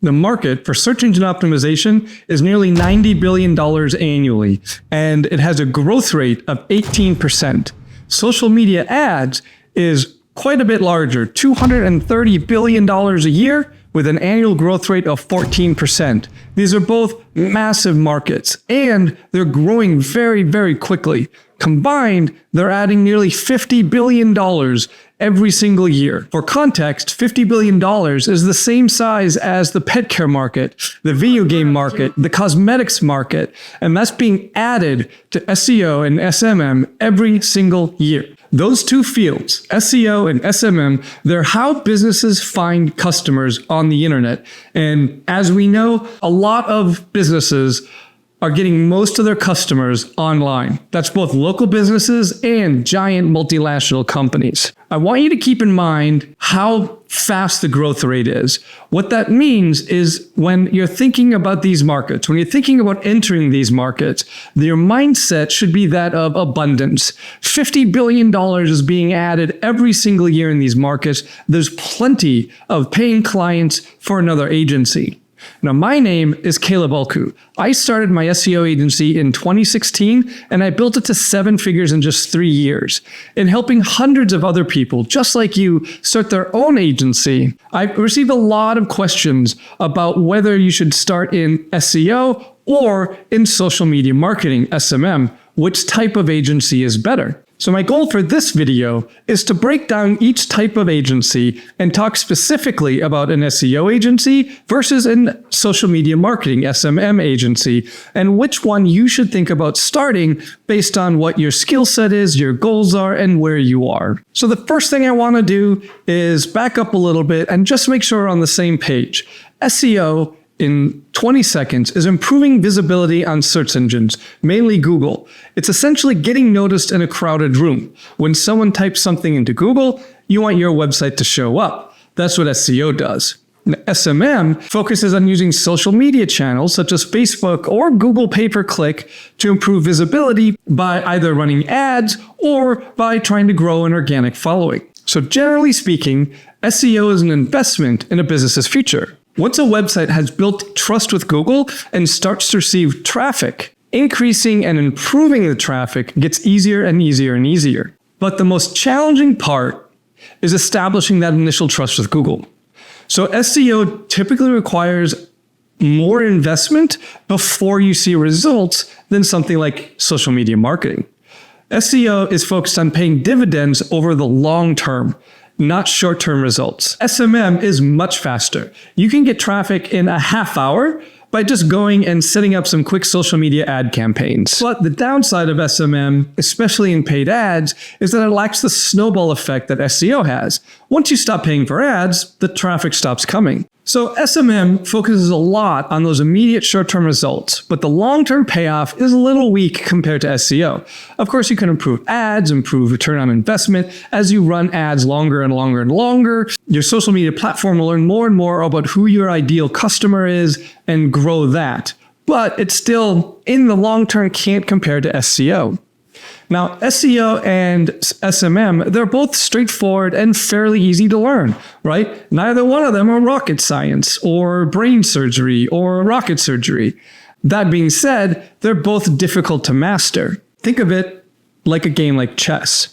The market for search engine optimization is nearly $90 billion annually, and it has a growth rate of 18%. Social media ads is quite a bit larger, $230 billion a year, with an annual growth rate of 14%. These are both massive markets, and they're growing very, very quickly. Combined, they're adding nearly $50 billion every single year. For context, $50 billion is the same size as the pet care market, the video game market, the cosmetics market, and that's being added to SEO and SMM every single year. Those two fields, SEO and SMM, they're how businesses find customers on the internet. And as we know, a lot of businesses are getting most of their customers online. That's both local businesses and giant multinational companies. I want you to keep in mind how fast the growth rate is. What that means is when you're thinking about these markets, when you're thinking about entering these markets, your mindset should be that of abundance. $50 billion is being added every single year in these markets. There's plenty of paying clients for another agency. Now, my name is Caleb Olcu. I started my SEO agency in 2016, and I built it to 7 figures in just 3 years. In helping hundreds of other people, just like you, start their own agency, I've received a lot of questions about whether you should start in SEO or in social media marketing, SMM. Which type of agency is better? So my goal for this video is to break down each type of agency and talk specifically about an SEO agency versus a social media marketing SMM agency, and which one you should think about starting based on what your skill set is, your goals are, and where you are. So the first thing I want to do is back up a little bit and just make sure we're on the same page. SEO in 20 seconds is improving visibility on search engines, mainly Google. It's essentially getting noticed in a crowded room. When someone types something into Google, you want your website to show up. That's what SEO does. SMM focuses on using social media channels such as Facebook or Google pay-per-click to improve visibility by either running ads or by trying to grow an organic following. So generally speaking, SEO is an investment in a business's future. Once a website has built trust with Google and starts to receive traffic, increasing and improving the traffic gets easier and easier and easier. But the most challenging part is establishing that initial trust with Google. So SEO typically requires more investment before you see results than something like social media marketing. SEO is focused on paying dividends over the long term, not short-term results. SMM is much faster. You can get traffic in a half hour by just going and setting up some quick social media ad campaigns. But the downside of SMM, especially in paid ads, is that it lacks the snowball effect that SEO has. Once you stop paying for ads, the traffic stops coming. So SMM focuses a lot on those immediate short-term results, but the long-term payoff is a little weak compared to SEO. Of course, you can improve ads, improve return on investment as you run ads longer and longer and longer. Your social media platform will learn more and more about who your ideal customer is and grow that. But it still, in the long term, can't compare to SEO. Now, SEO and SMM, they're both straightforward and fairly easy to learn, right? Neither one of them are rocket science or brain surgery or rocket surgery. That being said, they're both difficult to master. Think of it like a game like chess.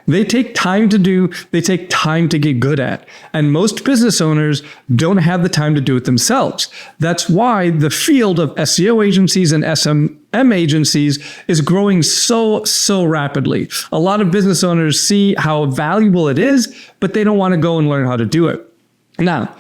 They take time to do, they take time to get good at. And most business owners don't have the time to do it themselves. That's why the field of SEO agencies and SMM agencies is growing so rapidly. A lot of business owners see how valuable it is, but they don't want to go and learn how to do it. Now,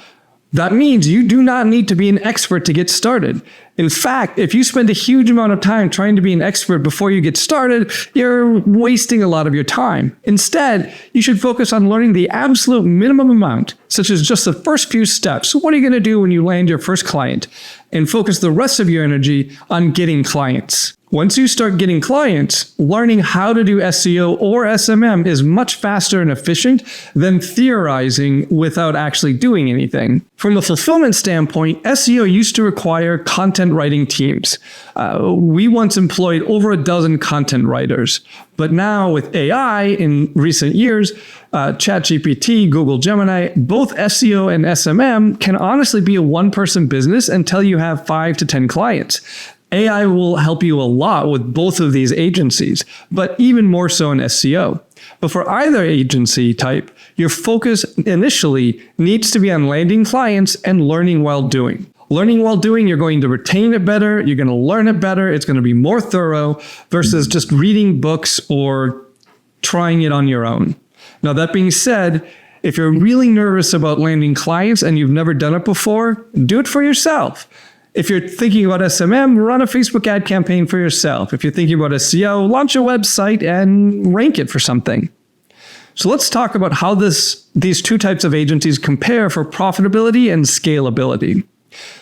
that means you do not need to be an expert to get started. In fact, if you spend a huge amount of time trying to be an expert before you get started, you're wasting a lot of your time. Instead, you should focus on learning the absolute minimum amount, such as just the first few steps. What are you going to do when you land your first client? And focus the rest of your energy on getting clients. Once you start getting clients, learning how to do SEO or SMM is much faster and efficient than theorizing without actually doing anything. From a fulfillment standpoint, SEO used to require content writing teams. We once employed over a dozen content writers, but now with AI in recent years, ChatGPT, Google Gemini, both SEO and SMM can honestly be a one-person business until you have 5 to 10 clients. AI will help you a lot with both of these agencies, but even more so in SEO. But for either agency type, your focus initially needs to be on landing clients and learning while doing. Learning while doing, you're going to retain it better, you're going to learn it better, it's going to be more thorough versus just reading books or trying it on your own. Now, that being said, if you're really nervous about landing clients and you've never done it before, do it for yourself. If you're thinking about SMM, run a Facebook ad campaign for yourself. If you're thinking about SEO, launch a website and rank it for something. So let's talk about how these two types of agencies compare for profitability and scalability.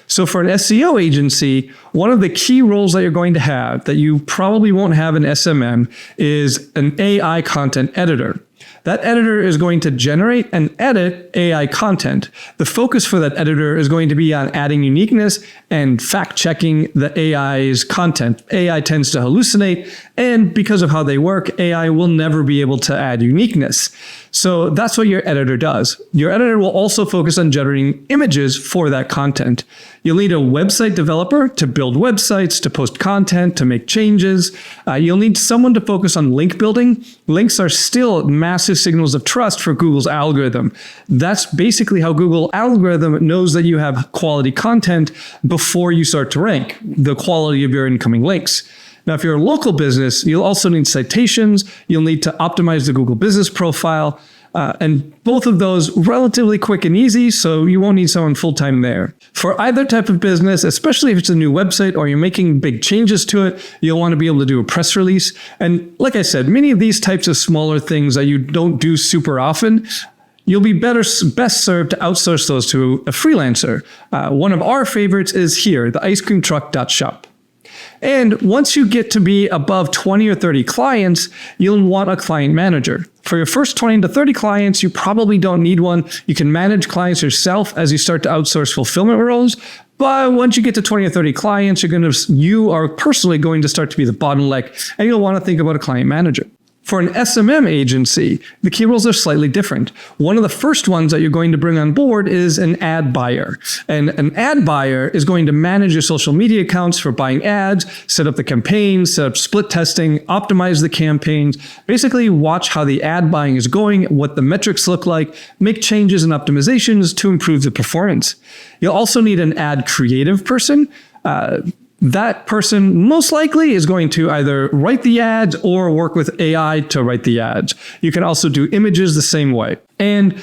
So for an SEO agency, one of the key roles that you're going to have that you probably won't have in SMM is an AI content editor. That editor is going to generate and edit AI content. The focus for that editor is going to be on adding uniqueness and fact-checking the AI's content. AI tends to hallucinate, and because of how they work, AI will never be able to add uniqueness. So that's what your editor does. Your editor will also focus on generating images for that content. You'll need a website developer to build websites, to post content, to make changes. You'll need someone to focus on link building. Links are still massive signals of trust for Google's algorithm. That's basically how Google algorithm knows that you have quality content before you start to rank, the quality of your incoming links. Now, if you're a local business, you'll also need citations. You'll need to optimize the Google business profile. And both of those relatively quick and easy, so you won't need someone full-time there. For either type of business, especially if it's a new website or you're making big changes to it, you'll want to be able to do a press release. And like I said, many of these types of smaller things that you don't do super often, you'll be best served to outsource those to a freelancer. One of our favorites is here, the icecreamtruck.shop. And once you get to be above 20 or 30 clients, you'll want a client manager. For your first 20 to 30 clients, you probably don't need one. You can manage clients yourself as you start to outsource fulfillment roles. But once you get to 20 or 30 clients, you are personally going to start to be the bottleneck, and you'll want to think about a client manager. For an SMM agency, the key roles are slightly different. One of the first ones that you're going to bring on board is an ad buyer. And an ad buyer is going to manage your social media accounts for buying ads, set up the campaigns, set up split testing, optimize the campaigns, basically watch how the ad buying is going, what the metrics look like, make changes and optimizations to improve the performance. You'll also need an ad creative person. That person most likely is going to either write the ads or work with AI to write the ads. You can also do images the same way. And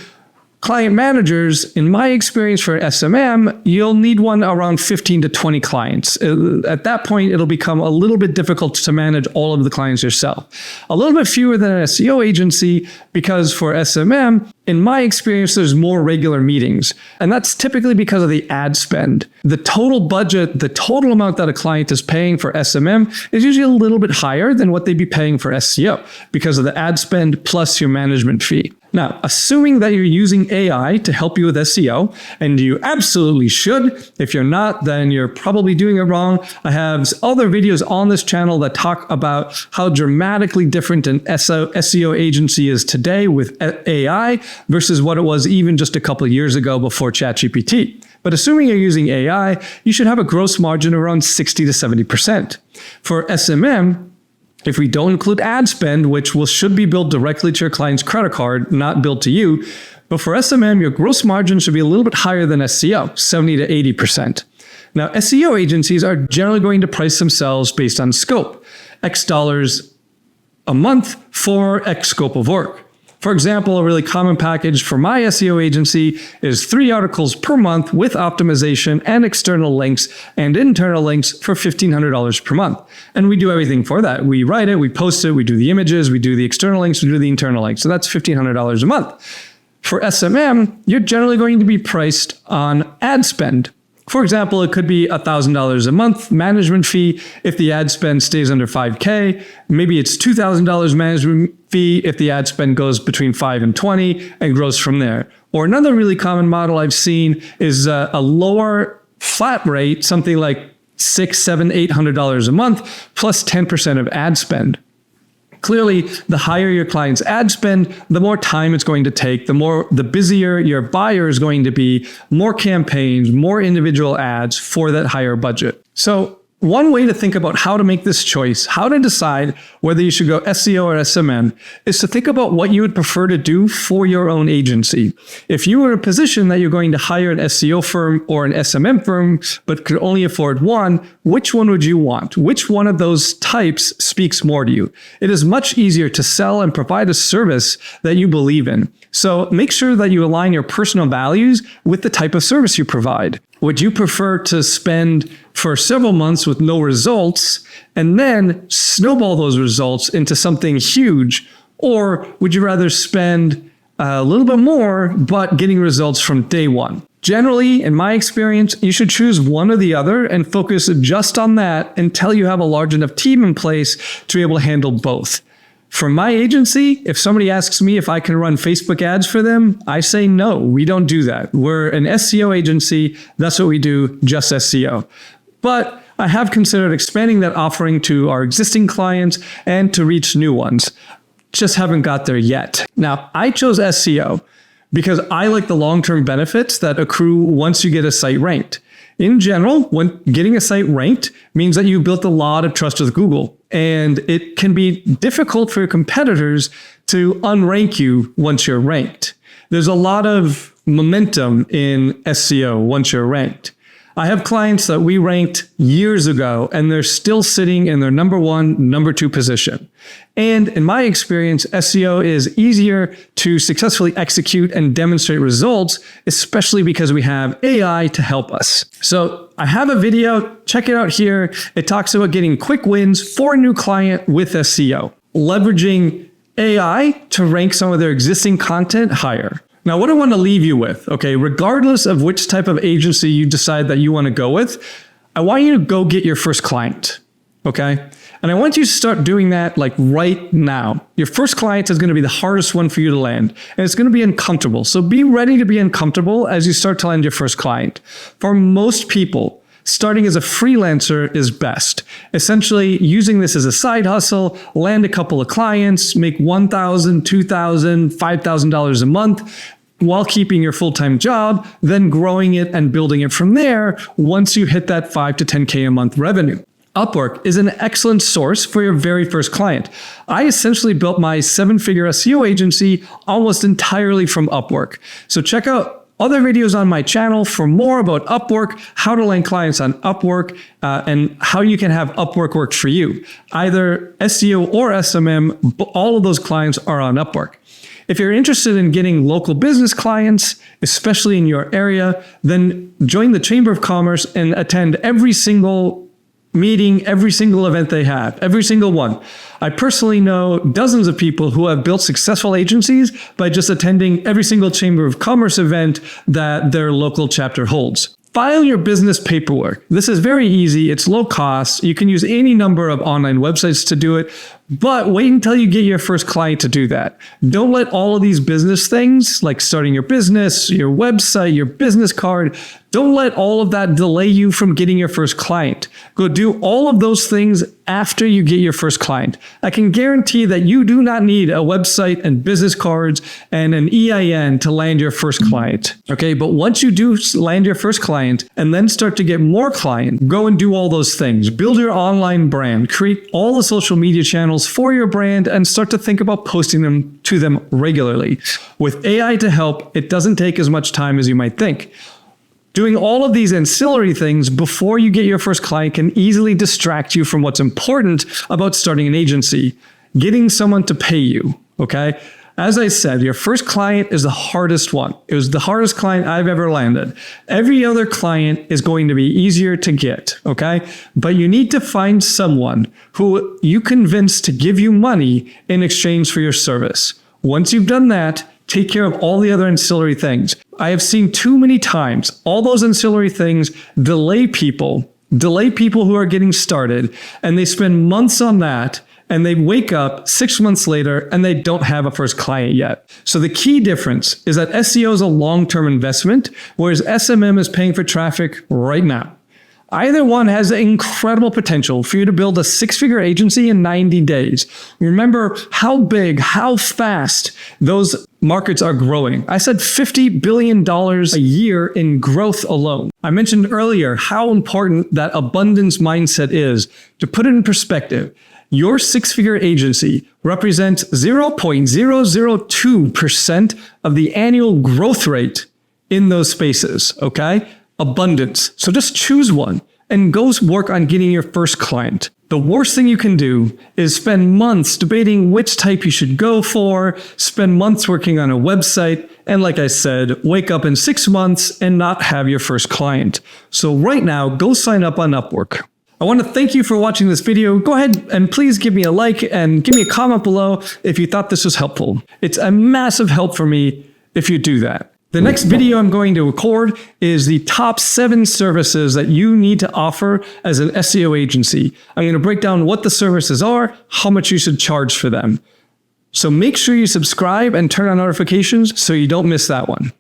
client managers, in my experience for SMM, you'll need one around 15 to 20 clients. At that point, it'll become a little bit difficult to manage all of the clients yourself. A little bit fewer than an SEO agency, because for SMM, in my experience, there's more regular meetings. And that's typically because of the ad spend. The total budget, the total amount that a client is paying for SMM is usually a little bit higher than what they'd be paying for SEO because of the ad spend plus your management fee. Now, assuming that you're using AI to help you with SEO, and you absolutely should, if you're not, then you're probably doing it wrong. I have other videos on this channel that talk about how dramatically different an SEO agency is today with AI versus what it was even just a couple of years ago before ChatGPT. But assuming you're using AI, you should have a gross margin around 60 to 70%. For SMM, if we don't include ad spend, which should be billed directly to your client's credit card, not billed to you, but for SMM, your gross margin should be a little bit higher than SEO, 70 to 80%. Now, SEO agencies are generally going to price themselves based on scope, X dollars a month for X scope of work. For example, a really common package for my SEO agency is 3 articles per month with optimization and external links and internal links for $1,500 per month. And we do everything for that. We write it, we post it, we do the images, we do the external links, we do the internal links. So that's $1,500 a month. For SMM, you're generally going to be priced on ad spend. For example, it could be $1,000 a month management fee if the ad spend stays under 5K. Maybe it's $2,000 management fee if the ad spend goes between 5 and 20 and grows from there. Or another really common model I've seen is a lower flat rate, something like $600, $700, $800 a month plus 10% of ad spend. Clearly, the higher your client's ad spend, the more time it's going to take, the busier your buyer is going to be, more campaigns, more individual ads for that higher budget. So one way to think about how to make this choice, how to decide whether you should go SEO or SMM, is to think about what you would prefer to do for your own agency. If you were in a position that you're going to hire an SEO firm or an SMM firm, but could only afford one, which one would you want? Which one of those types speaks more to you? It is much easier to sell and provide a service that you believe in. So make sure that you align your personal values with the type of service you provide. Would you prefer to spend for several months with no results and then snowball those results into something huge? Or would you rather spend a little bit more, but getting results from day one? Generally, in my experience, you should choose one or the other and focus just on that until you have a large enough team in place to be able to handle both. For my agency, if somebody asks me if I can run Facebook ads for them, I say no, we don't do that. We're an SEO agency. That's what we do, just SEO. But I have considered expanding that offering to our existing clients and to reach new ones. Just haven't got there yet. Now, I chose SEO because I like the long-term benefits that accrue once you get a site ranked. In general, when getting a site ranked means that you've built a lot of trust with Google, and it can be difficult for your competitors to unrank you once you're ranked. There's a lot of momentum in SEO once you're ranked. I have clients that we ranked years ago, and they're still sitting in their number one, number two position. And in my experience, SEO is easier to successfully execute and demonstrate results, especially because we have AI to help us. So I have a video, check it out here. It talks about getting quick wins for a new client with SEO, leveraging AI to rank some of their existing content higher. Now, what I want to leave you with, okay, regardless of which type of agency you decide that you want to go with, I want you to go get your first client, okay? And I want you to start doing that like right now. Your first client is going to be the hardest one for you to land, and it's going to be uncomfortable. So be ready to be uncomfortable as you start to land your first client. For most people, starting as a freelancer is best. Essentially, using this as a side hustle, land a couple of clients, make $1,000, $2,000, $5,000 a month while keeping your full-time job, then growing it and building it from there once you hit that 5 to 10K a month revenue. Upwork is an excellent source for your very first client. I essentially built my 7-figure SEO agency almost entirely from Upwork. So check out other videos on my channel for more about Upwork, how to land clients on Upwork, and how you can have Upwork work for you. Either SEO or SMM, all of those clients are on Upwork. If you're interested in getting local business clients, especially in your area, then join the Chamber of Commerce and attend every single meeting, every single event they have, every single one. I personally know dozens of people who have built successful agencies by just attending every single Chamber of Commerce event that their local chapter holds. File your business paperwork. This is very easy. It's low cost. You can use any number of online websites to do it, but wait until you get your first client to do that. Don't let all of these business things, like starting your business, your website, your business card, don't let all of that delay you from getting your first client. Go do all of those things after you get your first client. I can guarantee that you do not need a website and business cards and an EIN to land your first client. Okay, but once you do land your first client and then start to get more clients, go and do all those things. Build your online brand, create all the social media channels for your brand, and start to think about posting them to them regularly. With AI to help, it doesn't take as much time as you might think. Doing all of these ancillary things before you get your first client can easily distract you from what's important about starting an agency, getting someone to pay you, okay? As I said, your first client is the hardest one. It was the hardest client I've ever landed. Every other client is going to be easier to get, okay? But you need to find someone who you convince to give you money in exchange for your service. Once you've done that, take care of all the other ancillary things. I have seen too many times all those ancillary things delay people who are getting started, and they spend months on that, and they wake up 6 months later and they don't have a first client yet. So the key difference is that SEO is a long-term investment, whereas SMM is paying for traffic right now. Either one has incredible potential for you to build a six-figure agency in 90 days. Remember how big, how fast those markets are growing. I said $50 billion a year in growth alone. I mentioned earlier how important that abundance mindset is. To put it in perspective, your six-figure agency represents 0.002% of the annual growth rate in those spaces, okay? Abundance. So just choose one and go work on getting your first client. The worst thing you can do is spend months debating which type you should go for, spend months working on a website, and like I said, wake up in 6 months and not have your first client. So right now, go sign up on Upwork. I want to thank you for watching this video. Go ahead and please give me a like and give me a comment below if you thought this was helpful. It's a massive help for me if you do that. The next video I'm going to record is the top 7 services that you need to offer as an SEO agency. I'm going to break down what the services are, how much you should charge for them. So make sure you subscribe and turn on notifications so you don't miss that one.